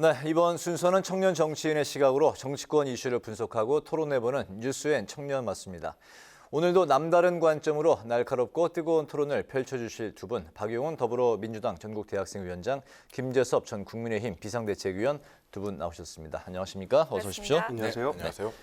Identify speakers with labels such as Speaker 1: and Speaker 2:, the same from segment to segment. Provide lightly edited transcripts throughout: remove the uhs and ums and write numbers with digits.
Speaker 1: 네, 이번 순서는 청년 정치인의 시각으로 정치권 이슈를 분석하고 토론해보는 뉴스엔 청년 맞습니다. 오늘도 남다른 관점으로 날카롭고 뜨거운 토론을 펼쳐주실 두 분, 박용훈 더불어민주당 전국대학생위원장, 김재섭 전 국민의힘 비상대책위원 두 분 나오셨습니다. 안녕하십니까? 어서 오십시오.
Speaker 2: 안녕하세요.
Speaker 1: 네. 안녕하세요.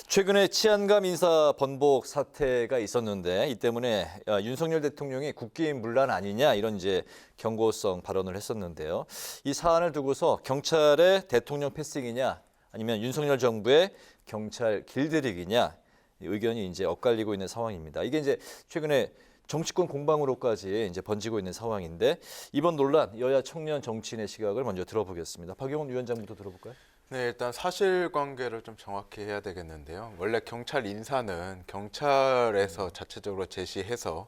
Speaker 1: 최근에 치안감 인사 번복 사태가 있었는데 이 때문에 윤석열 대통령이 국기인 문란 아니냐 이런 이제 경고성 발언을 했었는데요. 이 사안을 두고서 경찰의 대통령 패싱이냐 아니면 윤석열 정부의 경찰 길들이기냐 의견이 이제 엇갈리고 있는 상황입니다. 이게 이제 최근에 정치권 공방으로까지 이제 번지고 있는 상황인데 이번 논란 여야 청년 정치인의 시각을 먼저 들어보겠습니다. 박용훈 위원장부터 들어볼까요?
Speaker 2: 네, 일단 사실관계를 좀 정확히 해야 되겠는데요. 원래 경찰 인사는 경찰에서 자체적으로 제시해서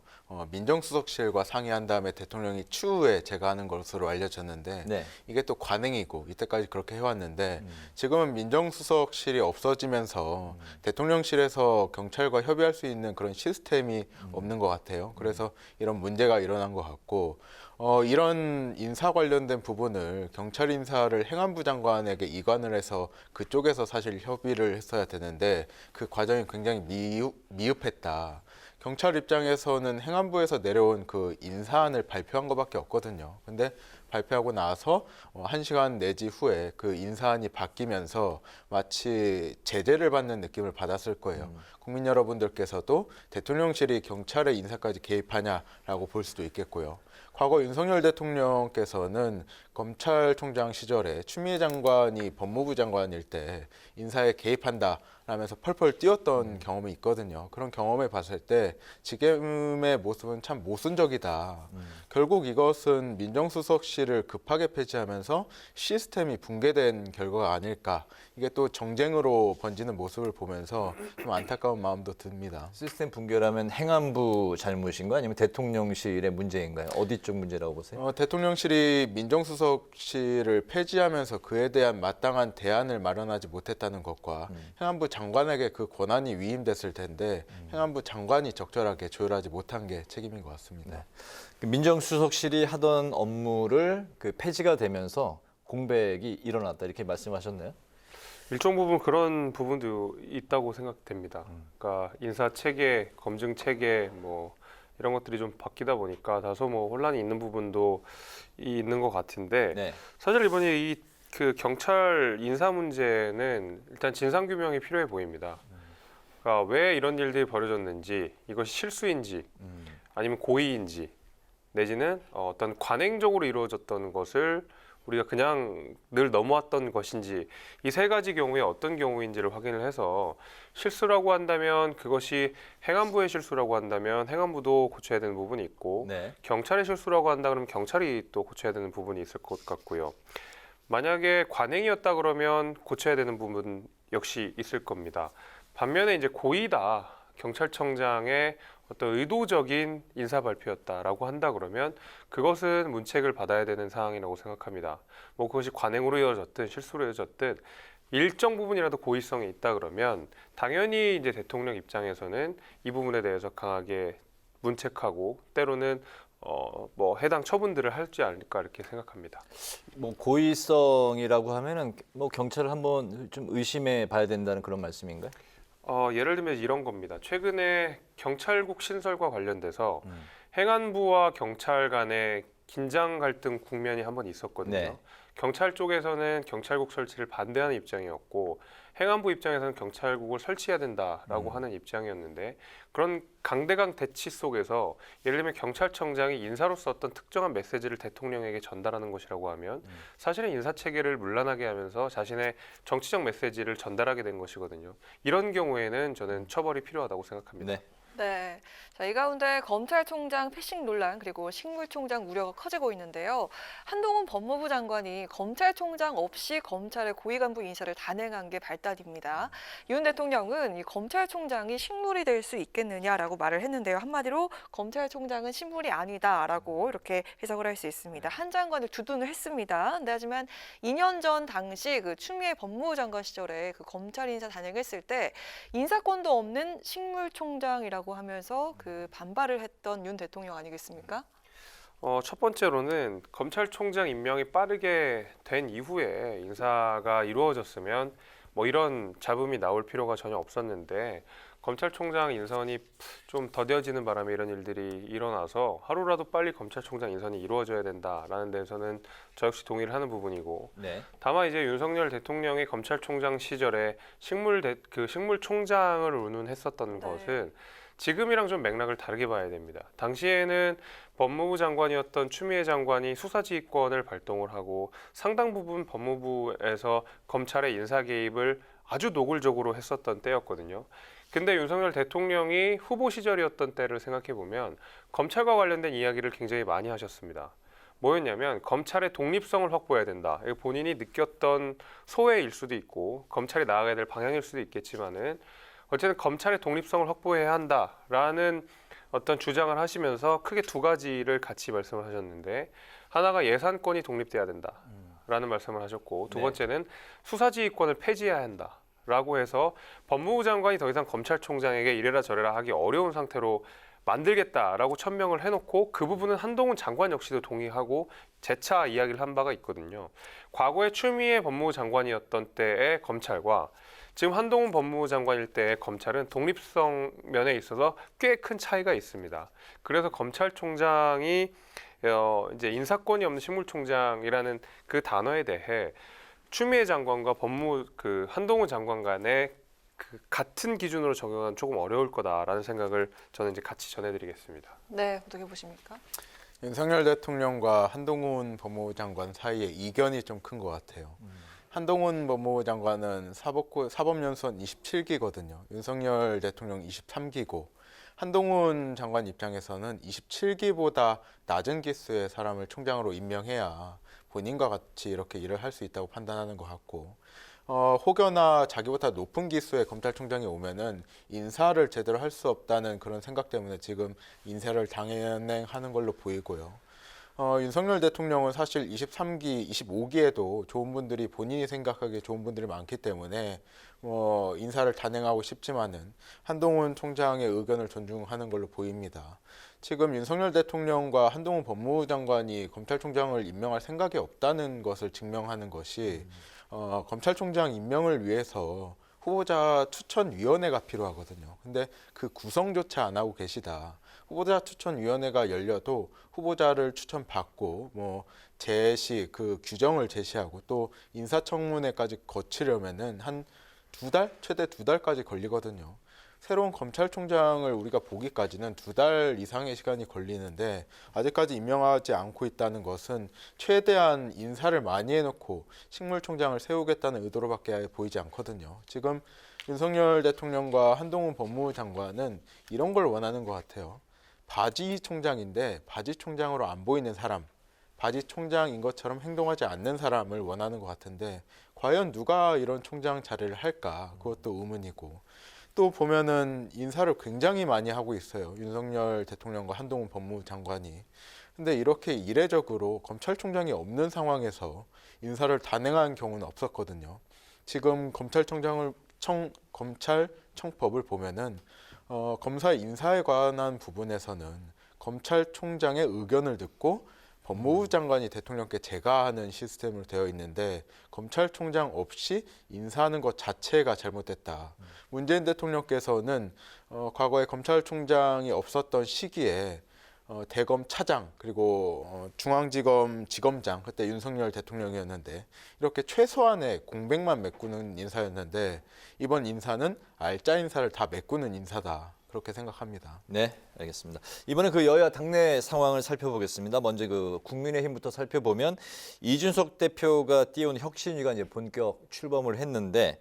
Speaker 2: 민정수석실과 상의한 다음에 대통령이 추후에 제거하는 것으로 알려졌는데
Speaker 1: 네.
Speaker 2: 이게 또 관행이고 이때까지 그렇게 해왔는데 지금은 민정수석실이 없어지면서 대통령실에서 경찰과 협의할 수 있는 그런 시스템이 없는 것 같아요. 그래서 이런 문제가 일어난 것 같고 이런 인사 관련된 부분을 경찰 인사를 행안부 장관에게 이관을 해서 그쪽에서 사실 협의를 했어야 되는데 그 과정이 굉장히 미흡했다. 경찰 입장에서는 행안부에서 내려온 그 인사안을 발표한 것밖에 없거든요. 근데 발표하고 나서 1시간 내지 후에 그 인사안이 바뀌면서 마치 제재를 받는 느낌을 받았을 거예요. 국민 여러분들께서도 대통령실이 경찰의 인사까지 개입하냐라고 볼 수도 있겠고요. 과거 윤석열 대통령께서는 검찰총장 시절에 추미애 장관이 법무부 장관일 때 인사에 개입한다 라면서 펄펄 뛰었던 경험이 있거든요. 그런 경험을 봤을 때 지금의 모습은 참 모순적이다. 결국 이것은 민정수석실을 급하게 폐지하면서 시스템이 붕괴된 결과가 아닐까. 이게 또 정쟁으로 번지는 모습을 보면서 좀 안타까운 마음도 듭니다.
Speaker 1: 시스템 붕괴라면 행안부 잘못인가요? 아니면 대통령실의 문제인가요? 어디 쪽 문제라고 보세요?
Speaker 2: 대통령실이 민정수석실을 폐지하면서 그에 대한 마땅한 대안을 마련하지 못했다는 것과 행안부 장관에게 그 권한이 위임됐을 텐데 행안부 장관이 적절하게 조율하지 못한 게 책임인 것 같습니다.
Speaker 1: 네. 민정수석실이 하던 업무를 그 폐지가 되면서 공백이 일어났다 이렇게 말씀하셨나요?
Speaker 3: 일정 부분 그런 부분도 있다고 생각됩니다. 그러니까 인사 체계, 검증 체계 뭐 이런 것들이 좀 바뀌다 보니까 다소 뭐 혼란이 있는 부분도 있는 것 같은데
Speaker 1: 네.
Speaker 3: 사실 이번에 이 그 경찰 인사 문제는 일단 진상 규명이 필요해 보입니다. 그러니까 왜 이런 일들이 벌어졌는지 이것이 실수인지 아니면 고의인지 내지는 어떤 관행적으로 이루어졌던 것을 우리가 그냥 늘 넘어왔던 것인지 이 세 가지 경우에 어떤 경우인지를 확인을 해서 실수라고 한다면 그것이 행안부의 실수라고 한다면 행안부도 고쳐야 되는 부분이 있고
Speaker 1: 네.
Speaker 3: 경찰의 실수라고 한다 그러면 경찰이 또 고쳐야 되는 부분이 있을 것 같고요. 만약에 관행이었다 그러면 고쳐야 되는 부분 역시 있을 겁니다. 반면에 이제 고의다. 경찰청장의 어떤 의도적인 인사 발표였다라고 한다 그러면 그것은 문책을 받아야 되는 사항이라고 생각합니다. 뭐 그것이 관행으로 이어졌든 실수로 이어졌든 일정 부분이라도 고의성이 있다 그러면 당연히 이제 대통령 입장에서는 이 부분에 대해서 강하게 문책하고 때로는 뭐 해당 처분들을 할지 않을까 이렇게 생각합니다.
Speaker 1: 뭐 고의성이라고 하면은 뭐 경찰을 한번 좀 의심해 봐야 된다는 그런 말씀인가요?
Speaker 3: 예를 들면 이런 겁니다. 최근에 경찰국 신설과 관련돼서 행안부와 경찰 간의 긴장 갈등 국면이 한번 있었거든요.
Speaker 1: 네.
Speaker 3: 경찰 쪽에서는 경찰국 설치를 반대하는 입장이었고 행안부 입장에서는 경찰국을 설치해야 된다라고 하는 입장이었는데 그런 강대강 대치 속에서 예를 들면 경찰청장이 인사로서 어떤 특정한 메시지를 대통령에게 전달하는 것이라고 하면 사실은 인사체계를 문란하게 하면서 자신의 정치적 메시지를 전달하게 된 것이거든요. 이런 경우에는 저는 처벌이 필요하다고 생각합니다.
Speaker 1: 네.
Speaker 4: 네. 자, 이 가운데 검찰총장 패싱 논란 그리고 식물총장 우려가 커지고 있는데요. 한동훈 법무부 장관이 검찰총장 없이 검찰의 고위간부 인사를 단행한 게 발단입니다. 윤 대통령은 이 검찰총장이 식물이 될 수 있겠느냐라고 말을 했는데요. 한마디로 검찰총장은 식물이 아니다라고 이렇게 해석을 할 수 있습니다. 한 장관을 두둔을 했습니다. 근데 하지만 2년 전 당시 그 추미애 법무부 장관 시절에 그 검찰 인사 단행했을 때 인사권도 없는 식물총장이라고 하면서 그 반발을 했던 윤 대통령 아니겠습니까?
Speaker 3: 첫 번째로는 검찰총장 임명이 빠르게 된 이후에 인사가 이루어졌으면 뭐 이런 잡음이 나올 필요가 전혀 없었는데 검찰총장 인선이 좀 더뎌지는 바람에 이런 일들이 일어나서 하루라도 빨리 검찰총장 인선이 이루어져야 된다라는 데서는 저 역시 동의를 하는 부분이고
Speaker 1: 네.
Speaker 3: 다만 이제 윤석열 대통령이 검찰총장 시절에 식물총장을 운운했었던
Speaker 4: 네.
Speaker 3: 것은 지금이랑 좀 맥락을 다르게 봐야 됩니다. 당시에는 법무부 장관이었던 추미애 장관이 수사지휘권을 발동을 하고 상당 부분 법무부에서 검찰의 인사 개입을 아주 노골적으로 했었던 때였거든요. 근데 윤석열 대통령이 후보 시절이었던 때를 생각해 보면 검찰과 관련된 이야기를 굉장히 많이 하셨습니다. 뭐였냐면 검찰의 독립성을 확보해야 된다. 이거 본인이 느꼈던 소회일 수도 있고 검찰이 나아가야 될 방향일 수도 있겠지만은 어쨌든 검찰의 독립성을 확보해야 한다라는 어떤 주장을 하시면서 크게 두 가지를 같이 말씀을 하셨는데 하나가 예산권이 독립돼야 된다라는 말씀을 하셨고 두
Speaker 1: 네.
Speaker 3: 번째는 수사지휘권을 폐지해야 한다라고 해서 법무부 장관이 더 이상 검찰총장에게 이래라 저래라 하기 어려운 상태로 만들겠다라고 천명을 해놓고 그 부분은 한동훈 장관 역시도 동의하고 재차 이야기를 한 바가 있거든요. 과거에 추미애 법무부 장관이었던 때의 검찰과 지금 한동훈 법무부 장관일 때의 검찰은 독립성 면에 있어서 꽤 큰 차이가 있습니다. 그래서 검찰총장이 이제 인사권이 없는 식물총장이라는 그 단어에 대해 추미애 장관과 한동훈 장관 간의 그 같은 기준으로 적용하는 조금 어려울 거다라는 생각을 저는 이제 같이 전해드리겠습니다.
Speaker 4: 네, 어떻게 보십니까?
Speaker 2: 윤석열 대통령과 한동훈 법무부 장관 사이에 이견이 좀 큰 것 같아요. 한동훈 법무부 장관은 사법연수원 27기거든요. 윤석열 대통령 23기고 한동훈 장관 입장에서는 27기보다 낮은 기수의 사람을 총장으로 임명해야 본인과 같이 이렇게 일을 할 수 있다고 판단하는 것 같고 혹여나 자기보다 높은 기수의 검찰총장이 오면은 인사를 제대로 할 수 없다는 그런 생각 때문에 지금 인사를 단행하는 걸로 보이고요. 윤석열 대통령은 사실 23기, 25기에도 좋은 분들이 본인이 생각하기에 좋은 분들이 많기 때문에 인사를 단행하고 싶지만은 한동훈 총장의 의견을 존중하는 걸로 보입니다. 지금 윤석열 대통령과 한동훈 법무부 장관이 검찰총장을 임명할 생각이 없다는 것을 증명하는 것이 검찰총장 임명을 위해서 후보자 추천위원회가 필요하거든요. 근데 그 구성조차 안 하고 계시다. 후보자 추천위원회가 열려도 후보자를 추천받고 그 규정을 제시하고 또 인사청문회까지 거치려면은 한 2달? 최대 2달까지 걸리거든요. 새로운 검찰총장을 우리가 보기까지는 2달 이상의 시간이 걸리는데 아직까지 임명하지 않고 있다는 것은 최대한 인사를 많이 해놓고 식물총장을 세우겠다는 의도로밖에 보이지 않거든요. 지금 윤석열 대통령과 한동훈 법무부 장관은 이런 걸 원하는 것 같아요. 바지 총장인데 바지 총장으로 안 보이는 사람, 바지 총장인 것처럼 행동하지 않는 사람을 원하는 것 같은데 과연 누가 이런 총장 자리를 할까? 그것도 의문이고 또 보면은 인사를 굉장히 많이 하고 있어요. 윤석열 대통령과 한동훈 법무부 장관이. 근데 이렇게 이례적으로 검찰총장이 없는 상황에서 인사를 단행한 경우는 없었거든요. 지금 검찰청법을 보면은 검사 인사에 관한 부분에서는 검찰총장의 의견을 듣고 법무부 장관이 대통령께 제가하는 시스템으로 되어 있는데 검찰총장 없이 인사하는 것 자체가 잘못됐다. 문재인 대통령께서는 과거에 검찰총장이 없었던 시기에 대검 차장 그리고 중앙지검 지검장 그때 윤석열 대통령이었는데 이렇게 최소한의 공백만 메꾸는 인사였는데 이번 인사는 알짜 인사를 다 메꾸는 인사다. 그렇게 생각합니다.
Speaker 1: 네, 알겠습니다. 이번에 그 여야 당내 상황을 살펴보겠습니다. 먼저 그 국민의힘부터 살펴보면 이준석 대표가 띄운 혁신위가 이제 본격 출범을 했는데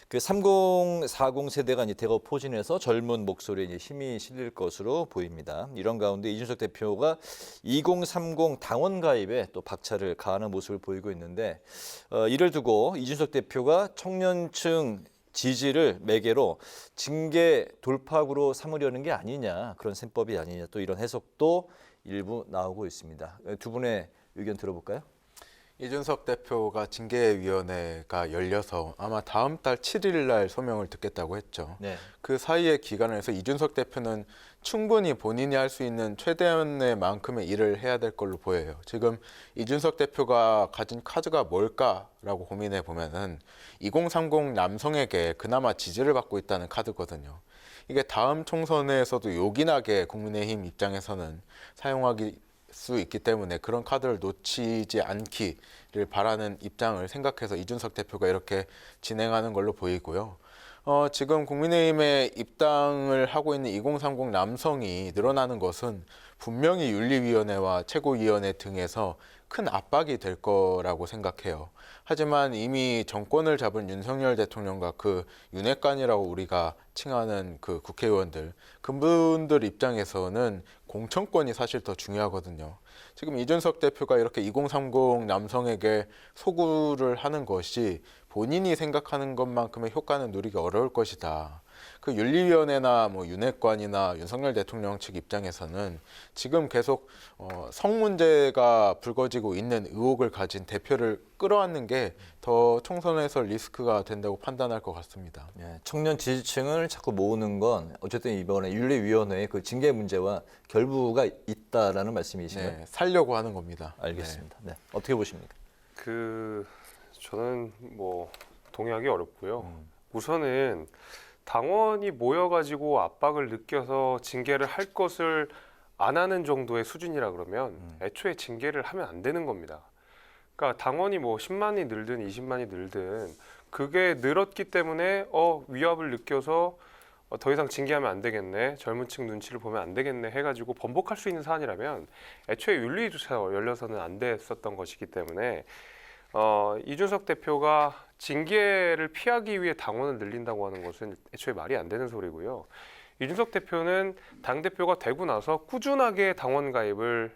Speaker 1: 그 3040 세대가 이제 대거 포진해서 젊은 목소리에 이제 힘이 실릴 것으로 보입니다. 이런 가운데 이준석 대표가 2030 당원 가입에 또 박차를 가하는 모습을 보이고 있는데 이를 두고 이준석 대표가 청년층 지지를 매개로 징계 돌파구로 삼으려는 게 아니냐, 그런 셈법이 아니냐, 또 이런 해석도 일부 나오고 있습니다. 두 분의 의견 들어볼까요?
Speaker 2: 이준석 대표가 징계위원회가 열려서 아마 다음 달 7일 날 소명을 듣겠다고 했죠.
Speaker 1: 네.
Speaker 2: 그 사이의 기간에서 이준석 대표는 충분히 본인이 할 수 있는 최대한의 만큼의 일을 해야 될 걸로 보여요. 지금 이준석 대표가 가진 카드가 뭘까라고 고민해 보면은 2030 남성에게 그나마 지지를 받고 있다는 카드거든요. 이게 다음 총선에서도 요긴하게 국민의힘 입장에서는 사용하기 수 있기 때문에 그런 카드를 놓치지 않기를 바라는 입장을 생각해서 이준석 대표가 이렇게 진행하는 걸로 보이고요. 지금 국민의힘에 입당을 하고 있는 2030 남성이 늘어나는 것은 분명히 윤리위원회와 최고위원회 등에서 큰 압박이 될 거라고 생각해요. 하지만 이미 정권을 잡은 윤석열 대통령과 그 윤핵관이라고 우리가 칭하는 그 국회의원들, 그분들 입장에서는 공천권이 사실 더 중요하거든요. 지금 이준석 대표가 이렇게 2030 남성에게 소구를 하는 것이 본인이 생각하는 것만큼의 효과는 누리기 어려울 것이다. 그 윤리위원회나 뭐 윤핵관이나 윤석열 대통령 측 입장에서는 지금 계속 성 문제가 불거지고 있는 의혹을 가진 대표를 끌어안는 게 더 총선에서 리스크가 된다고 판단할 것 같습니다.
Speaker 1: 예, 청년 지지층을 자꾸 모으는 건 어쨌든 이번에 윤리위원회의 그 징계 문제와 결부가 있다라는 말씀이신가요?
Speaker 2: 네, 살려고 하는 겁니다.
Speaker 1: 알겠습니다. 네. 어떻게 보십니까?
Speaker 3: 저는 뭐 동의하기 어렵고요. 우선은 당원이 모여가지고 압박을 느껴서 징계를 할 것을 안 하는 정도의 수준이라 그러면 애초에 징계를 하면 안 되는 겁니다. 그러니까 당원이 뭐 10만이 늘든 20만이 늘든 그게 늘었기 때문에 위협을 느껴서 더 이상 징계하면 안 되겠네, 젊은 층 눈치를 보면 안 되겠네 해가지고 번복할 수 있는 사안이라면 애초에 윤리조차 열려서는 안 됐었던 것이기 때문에 이준석 대표가 징계를 피하기 위해 당원을 늘린다고 하는 것은 애초에 말이 안 되는 소리고요. 이준석 대표는 당대표가 되고 나서 꾸준하게 당원 가입을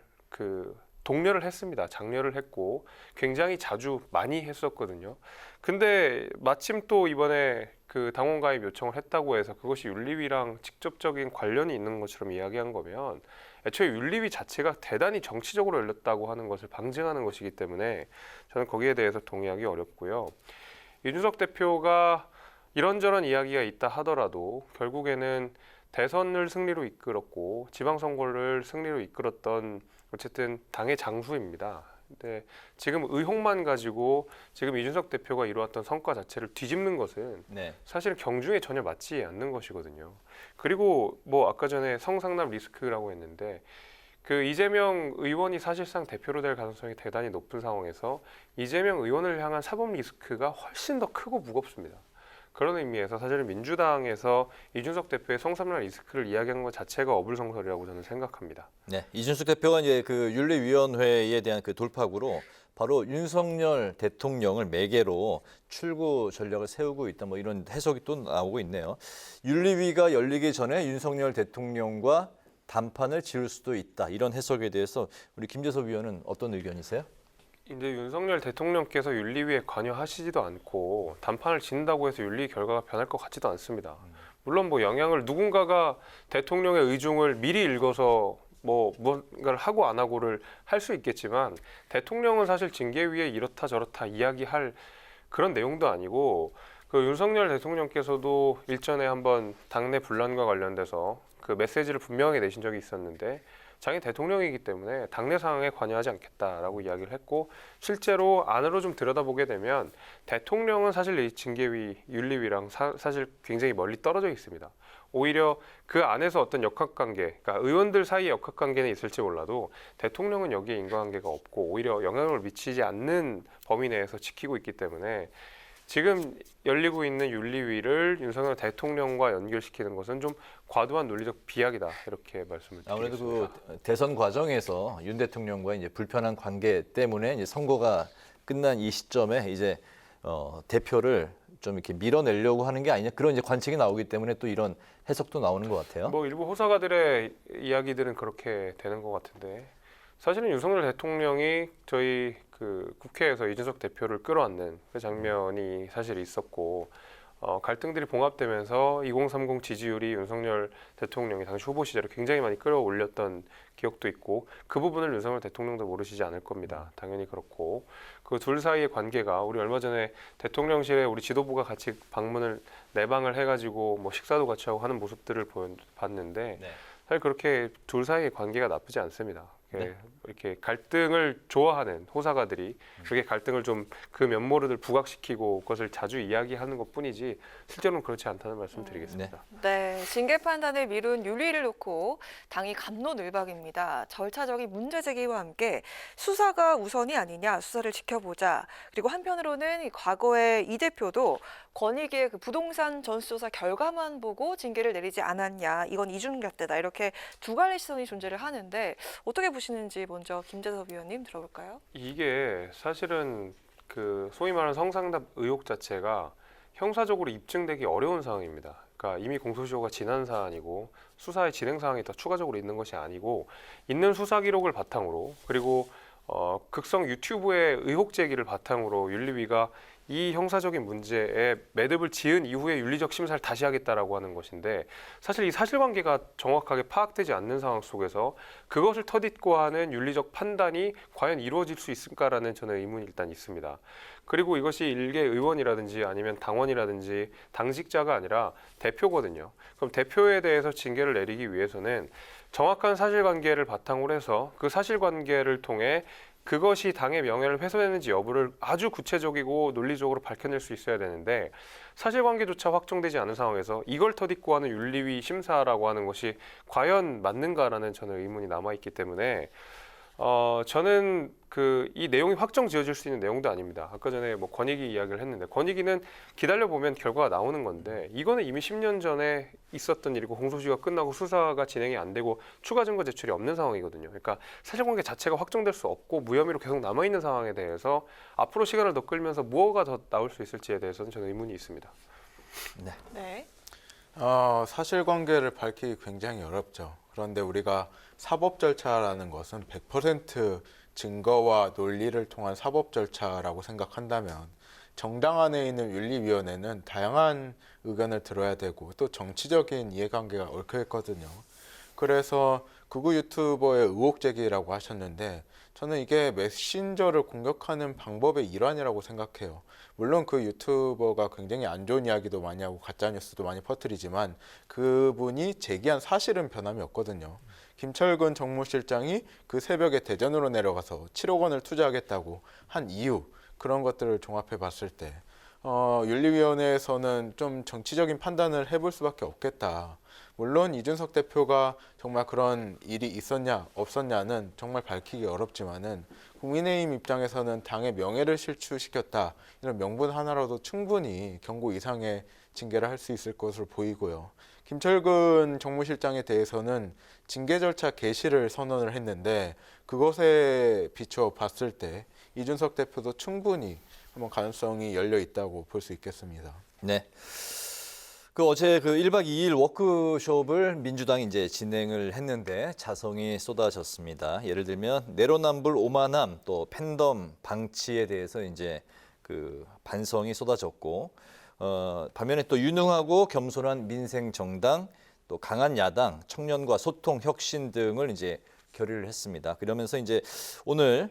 Speaker 3: 독려를 했습니다. 장려를 했고 굉장히 자주 많이 했었거든요. 근데 마침 또 이번에 그 당원 가입 요청을 했다고 해서 그것이 윤리위랑 직접적인 관련이 있는 것처럼 이야기한 거면 애초에 윤리위 자체가 대단히 정치적으로 열렸다고 하는 것을 방증하는 것이기 때문에 저는 거기에 대해서 동의하기 어렵고요. 이준석 대표가 이런저런 이야기가 있다 하더라도 결국에는 대선을 승리로 이끌었고 지방선거를 승리로 이끌었던 어쨌든 당의 장수입니다. 근데 지금 의혹만 가지고 지금 이준석 대표가 이루었던 성과 자체를 뒤집는 것은
Speaker 1: 네.
Speaker 3: 사실은 경중에 전혀 맞지 않는 것이거든요. 그리고 뭐 아까 전에 성상납 리스크라고 했는데 그 이재명 의원이 사실상 대표로 될 가능성이 대단히 높은 상황에서 이재명 의원을 향한 사법 리스크가 훨씬 더 크고 무겁습니다. 그런 의미에서 사실은 민주당에서 이준석 대표의 성상납 리스크를 이야기한 것 자체가 어불성설이라고 저는 생각합니다.
Speaker 1: 네, 이준석 대표가 이제 그 윤리위원회에 대한 그 돌파구로 바로 윤석열 대통령을 매개로 출구 전략을 세우고 있다, 뭐 이런 해석이 또 나오고 있네요. 윤리위가 열리기 전에 윤석열 대통령과 단판을 지을 수도 있다, 이런 해석에 대해서 우리 김재섭 위원은 어떤 의견이세요?
Speaker 3: 이제 윤석열 대통령께서 윤리위에 관여하시지도 않고 단판을 짓는다고 해서 윤리 결과가 변할 것 같지도 않습니다. 물론 뭐 영향을 누군가가 대통령의 의중을 미리 읽어서 뭐 무언가를 하고 안 하고를 할 수 있겠지만 대통령은 사실 징계위에 이렇다 저렇다 이야기할 그런 내용도 아니고 그 윤석열 대통령께서도 일전에 한번 당내 분란과 관련돼서 그 메시지를 분명하게 내신 적이 있었는데 자기 대통령이기 때문에 당내 상황에 관여하지 않겠다라고 이야기를 했고 실제로 안으로 좀 들여다보게 되면 대통령은 사실 이 징계위, 윤리위랑 사실 굉장히 멀리 떨어져 있습니다. 오히려 그 안에서 어떤 역학관계, 그러니까 의원들 사이의 역학관계는 있을지 몰라도 대통령은 여기에 인과관계가 없고 오히려 영향을 미치지 않는 범위 내에서 지키고 있기 때문에 지금 열리고 있는 윤리위를 윤석열 대통령과 연결시키는 것은 좀 과도한 논리적 비약이다, 이렇게 말씀을 드리겠습니다.
Speaker 1: 아무래도 그 대선 과정에서 윤 대통령과 이제 불편한 관계 때문에 이제 선거가 끝난 이 시점에 이제 대표를 좀 이렇게 밀어내려고 하는 게 아니냐, 그런 이제 관측이 나오기 때문에 또 이런 해석도 나오는 것 같아요.
Speaker 3: 뭐 일부 호사가들의 이야기들은 그렇게 되는 것 같은데 사실은 윤석열 대통령이 저희 그 국회에서 이준석 대표를 끌어안는 그 장면이 사실 있었고 갈등들이 봉합되면서 2030 지지율이 윤석열 대통령이 당시 후보 시절에 굉장히 많이 끌어올렸던 기억도 있고 그 부분을 윤석열 대통령도 모르시지 않을 겁니다. 당연히 그렇고 그 둘 사이의 관계가 우리 얼마 전에 대통령실에 우리 지도부가 같이 방문을 내방을 해가지고 뭐 식사도 같이 하고 하는 모습들을 봤는데
Speaker 1: 네.
Speaker 3: 사실 그렇게 둘 사이의 관계가 나쁘지 않습니다.
Speaker 1: 네.
Speaker 3: 이렇게 갈등을 좋아하는 호사가들이 그렇게 갈등을 좀 그 면모를 부각시키고 그것을 자주 이야기하는 것뿐이지 실제로는 그렇지 않다는 말씀드리겠습니다.
Speaker 4: 네, 징계 판단을 미룬 윤리를 놓고 당이 갑론을박입니다. 절차적인 문제 제기와 함께 수사가 우선이 아니냐, 수사를 지켜보자. 그리고 한편으로는 이 과거에 이 대표도 권익위의 그 부동산 전수조사 결과만 보고 징계를 내리지 않았냐, 이건 이중잣대다. 이렇게 두 갈래 시선이 존재를 하는데 어떻게 보시는지 먼저 김재섭 위원님 들어볼까요?
Speaker 3: 이게 사실은 그 소위 말하는 성상납 의혹 자체가 형사적으로 입증되기 어려운 상황입니다. 그러니까 이미 공소시효가 지난 사안이고 수사의 진행 사항이 더 추가적으로 있는 것이 아니고 있는 수사 기록을 바탕으로 그리고 극성 유튜브의 의혹 제기를 바탕으로 윤리위가 이 형사적인 문제에 매듭을 지은 이후에 윤리적 심사를 다시 하겠다라고 하는 것인데 사실 이 사실관계가 정확하게 파악되지 않는 상황 속에서 그것을 터딛고 하는 윤리적 판단이 과연 이루어질 수 있을까라는 저는 의문이 일단 있습니다. 그리고 이것이 일개 의원이라든지 아니면 당원이라든지 당직자가 아니라 대표거든요. 그럼 대표에 대해서 징계를 내리기 위해서는 정확한 사실관계를 바탕으로 해서 그 사실관계를 통해 그것이 당의 명예를 훼손했는지 여부를 아주 구체적이고 논리적으로 밝혀낼 수 있어야 되는데 사실관계조차 확정되지 않은 상황에서 이걸 터딛고 하는 윤리위 심사라고 하는 것이 과연 맞는가라는 저는 의문이 남아있기 때문에 저는 이 내용이 확정 지어질 수 있는 내용도 아닙니다. 아까 전에 뭐 권익위 이야기를 했는데 권익위는 기다려 보면 결과가 나오는 건데 이거는 이미 10년 전에 있었던 일이고 공소시효가 끝나고 수사가 진행이 안 되고 추가 증거 제출이 없는 상황이거든요. 그러니까 사실관계 자체가 확정될 수 없고 무혐의로 계속 남아 있는 상황에 대해서 앞으로 시간을 더 끌면서 무엇가 더 나올 수 있을지에 대해서는 저는 의문이 있습니다.
Speaker 4: 네.
Speaker 2: 사실관계를 밝히기 굉장히 어렵죠. 그런데 우리가 사법 절차라는 것은 100% 증거와 논리를 통한 사법 절차라고 생각한다면 정당 안에 있는 윤리위원회는 다양한 의견을 들어야 되고 또 정치적인 이해관계가 얽혀 있거든요. 그래서 극우 유튜버의 의혹 제기라고 하셨는데 저는 이게 메신저를 공격하는 방법의 일환이라고 생각해요. 물론 그 유튜버가 굉장히 안 좋은 이야기도 많이 하고 가짜뉴스도 많이 퍼뜨리지만 그분이 제기한 사실은 변함이 없거든요. 김철근 정무실장이 그 새벽에 대전으로 내려가서 7억 원을 투자하겠다고 한 이유 그런 것들을 종합해 봤을 때 윤리위원회에서는 좀 정치적인 판단을 해볼 수밖에 없겠다. 물론 이준석 대표가 정말 그런 일이 있었냐 없었냐는 정말 밝히기 어렵지만은 국민의힘 입장에서는 당의 명예를 실추시켰다 이런 명분 하나로도 충분히 경고 이상의 징계를 할 수 있을 것으로 보이고요. 김철근 정무실장에 대해서는 징계 절차 개시를 선언을 했는데 그것에 비추어 봤을 때 이준석 대표도 충분히 한번 가능성이 열려 있다고 볼 수 있겠습니다.
Speaker 1: 네. 어제 1박 2일 워크숍을 민주당이 이제 진행을 했는데 자성이 쏟아졌습니다. 예를 들면 내로남불 오만함 또 팬덤 방치에 대해서 이제 반성이 쏟아졌고 반면에 또 유능하고 겸손한 민생 정당 또 강한 야당 청년과 소통 혁신 등을 이제 결의를 했습니다. 그러면서 이제 오늘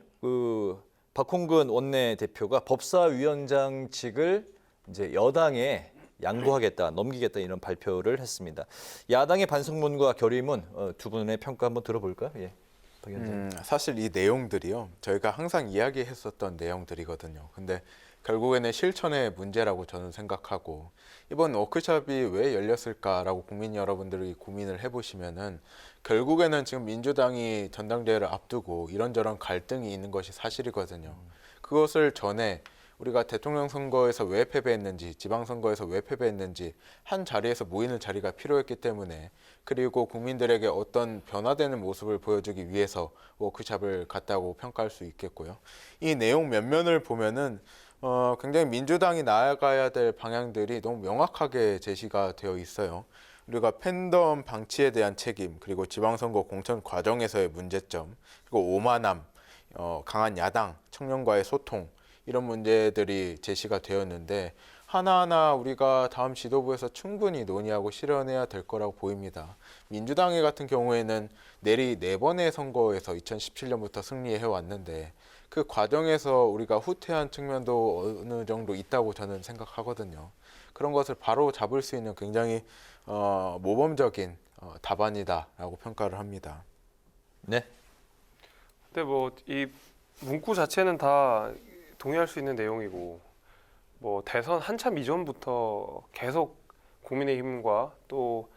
Speaker 1: 박홍근 원내대표가 법사위원장직을 이제 여당에 양보하겠다, 넘기겠다 이런 발표를 했습니다. 야당의 반성문과 결의문 두 분의 평가 한번 들어볼까요? 예, 박 위원장.
Speaker 2: 사실 이 내용들이요, 저희가 항상 이야기했었던 내용들이거든요. 근데 결국에는 실천의 문제라고 저는 생각하고 이번 워크숍이 왜 열렸을까라고 국민 여러분들이 고민을 해보시면은 결국에는 지금 민주당이 전당대회를 앞두고 이런저런 갈등이 있는 것이 사실이거든요. 그것을 전에 우리가 대통령 선거에서 왜 패배했는지, 지방선거에서 왜 패배했는지 한 자리에서 모이는 자리가 필요했기 때문에 그리고 국민들에게 어떤 변화되는 모습을 보여주기 위해서 워크숍을 갔다고 평가할 수 있겠고요. 이 내용 몇 면을 보면은 굉장히 민주당이 나아가야 될 방향들이 너무 명확하게 제시가 되어 있어요. 우리가 팬덤 방치에 대한 책임, 그리고 지방선거 공천 과정에서의 문제점, 그리고 오만함, 강한 야당, 청년과의 소통 이런 문제들이 제시가 되었는데 하나하나 우리가 다음 지도부에서 충분히 논의하고 실현해야 될 거라고 보입니다. 민주당의 같은 경우에는 내리 4번의 선거에서 2017년부터 승리해 왔는데 그 과정에서 우리가 후퇴한 측면도 어느 정도 있다고 저는 생각하거든요. 그런 것을 바로 잡을 수 있는 굉장히 모범적인 답안이다라고 평가를 합니다.
Speaker 1: 네.
Speaker 3: 근데 뭐 이 문구 자체는 다 동의할 수 있는 내용이고 뭐 대선 한참 이전부터 계속 국민의힘과 또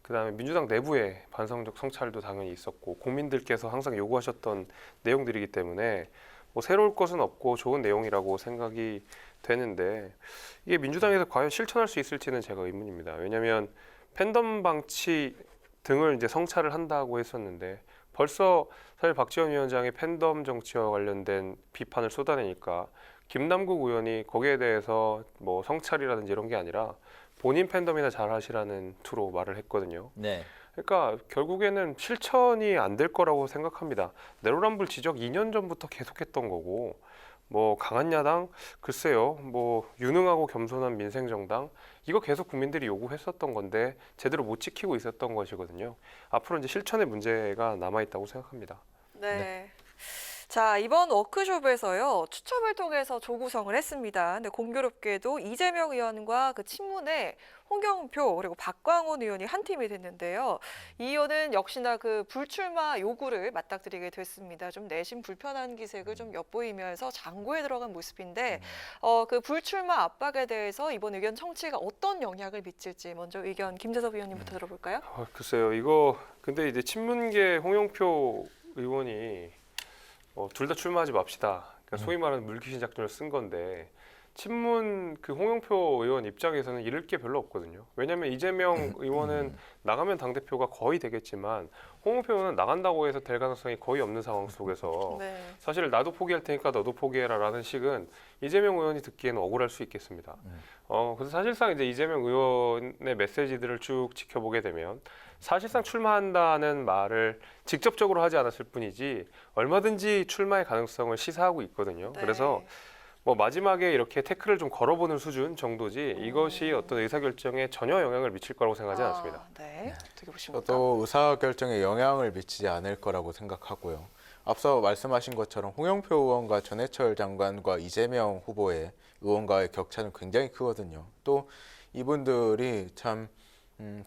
Speaker 3: 그다음에 민주당 내부에 반성적 성찰도 당연히 있었고 국민들께서 항상 요구하셨던 내용들이기 때문에 뭐 새로울 것은 없고 좋은 내용이라고 생각이 되는데 이게 민주당에서 과연 실천할 수 있을지는 제가 의문입니다. 왜냐하면 팬덤 방치 등을 이제 성찰을 한다고 했었는데 벌써 사실 박지원 위원장이 팬덤 정치와 관련된 비판을 쏟아내니까 김남국 의원이 거기에 대해서 뭐 성찰이라든지 이런 게 아니라 본인 팬덤이나 잘 하시라는 투로 말을 했거든요.
Speaker 1: 네.
Speaker 3: 그러니까 결국에는 실천이 안 될 거라고 생각합니다. 내로남불 지적 2년 전부터 계속했던 거고 뭐 강한 야당 글쎄요 뭐 유능하고 겸손한 민생정당 이거 계속 국민들이 요구했었던 건데 제대로 못 지키고 있었던 것이거든요. 앞으로 이제 실천의 문제가 남아 있다고 생각합니다.
Speaker 4: 네. 자, 이번 워크숍에서요, 추첨을 통해서 조구성을 했습니다. 근데 공교롭게도 이재명 의원과 그 친문의 홍영표 그리고 박광온 의원이 한 팀이 됐는데요. 이 의원은 역시나 그 불출마 요구를 맞닥뜨리게 됐습니다. 좀 내심 불편한 기색을 좀 엿보이면서 장고에 들어간 모습인데, 그 불출마 압박에 대해서 이번 의견 청취가 어떤 영향을 미칠지 먼저 의견 김재섭 의원님부터 들어볼까요?
Speaker 3: 글쎄요 이거 근데 이제 친문계 홍영표 의원이 둘 다 출마하지 맙시다. 그러니까 소위 말하는 물귀신 작전을 쓴 건데 친문 그 홍영표 의원 입장에서는 잃을 게 별로 없거든요. 왜냐하면 이재명 의원은 나가면 당대표가 거의 되겠지만 홍영표 의원은 나간다고 해서 될 가능성이 거의 없는 상황 속에서
Speaker 4: 네.
Speaker 3: 사실 나도 포기할 테니까 너도 포기해라라는 식은 이재명 의원이 듣기에는 억울할 수 있겠습니다. 그래서 사실상 이제 이재명 의원의 메시지들을 쭉 지켜보게 되면 사실상 출마한다는 말을 직접적으로 하지 않았을 뿐이지 얼마든지 출마의 가능성을 시사하고 있거든요.
Speaker 4: 네.
Speaker 3: 그래서 뭐 마지막에 이렇게 태클을 좀 걸어보는 수준 정도지 이것이 어떤 의사결정에 전혀 영향을 미칠 거라고 생각하지 않습니다.
Speaker 4: 네. 어떻게 보십니까?
Speaker 2: 저도 의사결정에 영향을 미치지 않을 거라고 생각하고요. 앞서 말씀하신 것처럼 홍영표 의원과 전해철 장관과 이재명 후보의 의원과의 격차는 굉장히 크거든요. 또 이분들이 참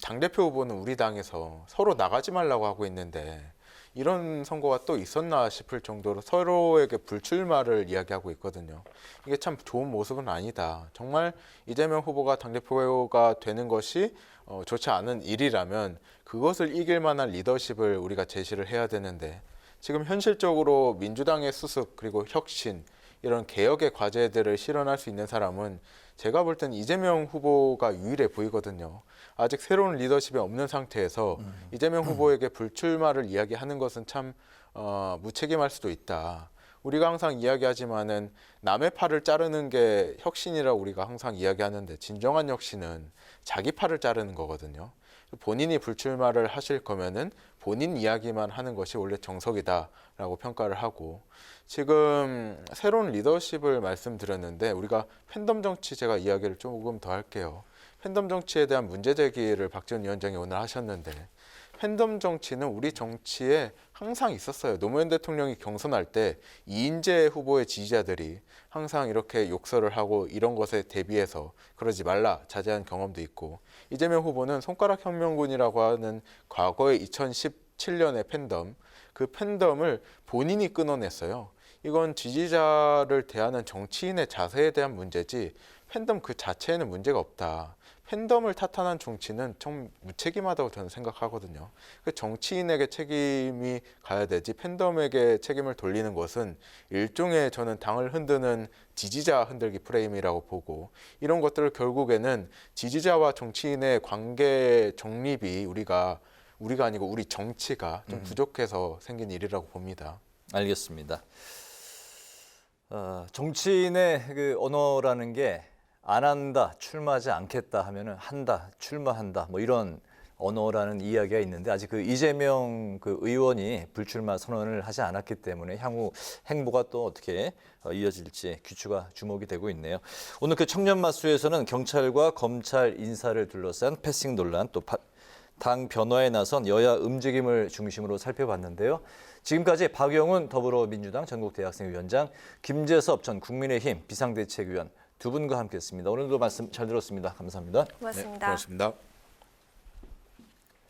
Speaker 2: 당대표 후보는 우리 당에서 서로 나가지 말라고 하고 있는데 이런 선거가 또 있었나 싶을 정도로 서로에게 불출마를 이야기하고 있거든요. 이게 참 좋은 모습은 아니다. 정말 이재명 후보가 당대표가 되는 것이 좋지 않은 일이라면 그것을 이길 만한 리더십을 우리가 제시를 해야 되는데 지금 현실적으로 민주당의 수습 그리고 혁신 이런 개혁의 과제들을 실현할 수 있는 사람은 제가 볼 땐 이재명 후보가 유일해 보이거든요. 아직 새로운 리더십이 없는 상태에서 이재명 후보에게 불출마를 이야기하는 것은 참 무책임할 수도 있다. 우리가 항상 이야기하지만은 남의 팔을 자르는 게 혁신이라고 우리가 항상 이야기하는데 진정한 혁신은 자기 팔을 자르는 거거든요. 본인이 불출마를 하실 거면은 본인 이야기만 하는 것이 원래 정석이다라고 평가를 하고 지금 새로운 리더십을 말씀드렸는데 우리가 팬덤 정치 제가 이야기를 조금 더 할게요. 팬덤 정치에 대한 문제 제기를 박지원 위원장이 오늘 하셨는데 팬덤 정치는 우리 정치에 항상 있었어요. 노무현 대통령이 경선할 때 이인재 후보의 지지자들이 항상 이렇게 욕설을 하고 이런 것에 대비해서 그러지 말라 자제한 경험도 있고 이재명 후보는 손가락 혁명군이라고 하는 과거의 2017년의 팬덤 그 팬덤을 본인이 끊어냈어요. 이건 지지자를 대하는 정치인의 자세에 대한 문제지 팬덤 그 자체에는 문제가 없다. 팬덤을 탓하는 정치는 좀 무책임하다고 저는 생각하거든요. 그 정치인에게 책임이 가야 되지 팬덤에게 책임을 돌리는 것은 일종의 저는 당을 흔드는 지지자 흔들기 프레임이라고 보고 이런 것들을 결국에는 지지자와 정치인의 관계 정립이 우리가 아니고 우리 정치가 좀 부족해서 생긴 일이라고 봅니다.
Speaker 1: 알겠습니다. 정치인의 그 언어라는 게 안 한다, 출마하지 않겠다 하면은 한다, 출마한다, 뭐 이런 언어라는 이야기가 있는데 아직 그 이재명 그 의원이 불출마 선언을 하지 않았기 때문에 향후 행보가 또 어떻게 이어질지 귀추가 주목이 되고 있네요. 오늘 그 청년마수에서는 경찰과 검찰 인사를 둘러싼 패싱 논란 또 당 변화에 나선 여야 움직임을 중심으로 살펴봤는데요. 지금까지 박영훈 더불어민주당 전국대학생위원장, 김재섭 전 국민의힘 비상대책위원 두 분과 함께했습니다. 오늘도 말씀 잘 들었습니다. 감사합니다.
Speaker 4: 고맙습니다.
Speaker 2: 고맙습니다.